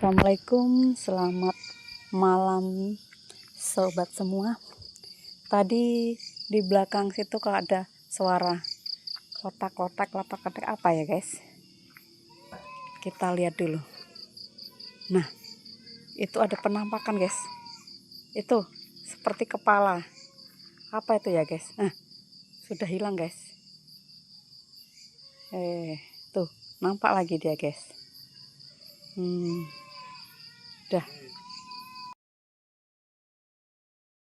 Assalamualaikum, selamat malam sobat semua. Tadi di belakang situ kalau ada suara kotak-kotak apa ya guys? Kita lihat dulu. Nah, itu ada penampakan guys. Itu seperti kepala. Apa itu ya guys? Nah, sudah hilang guys. Tuh nampak lagi dia guys. Udah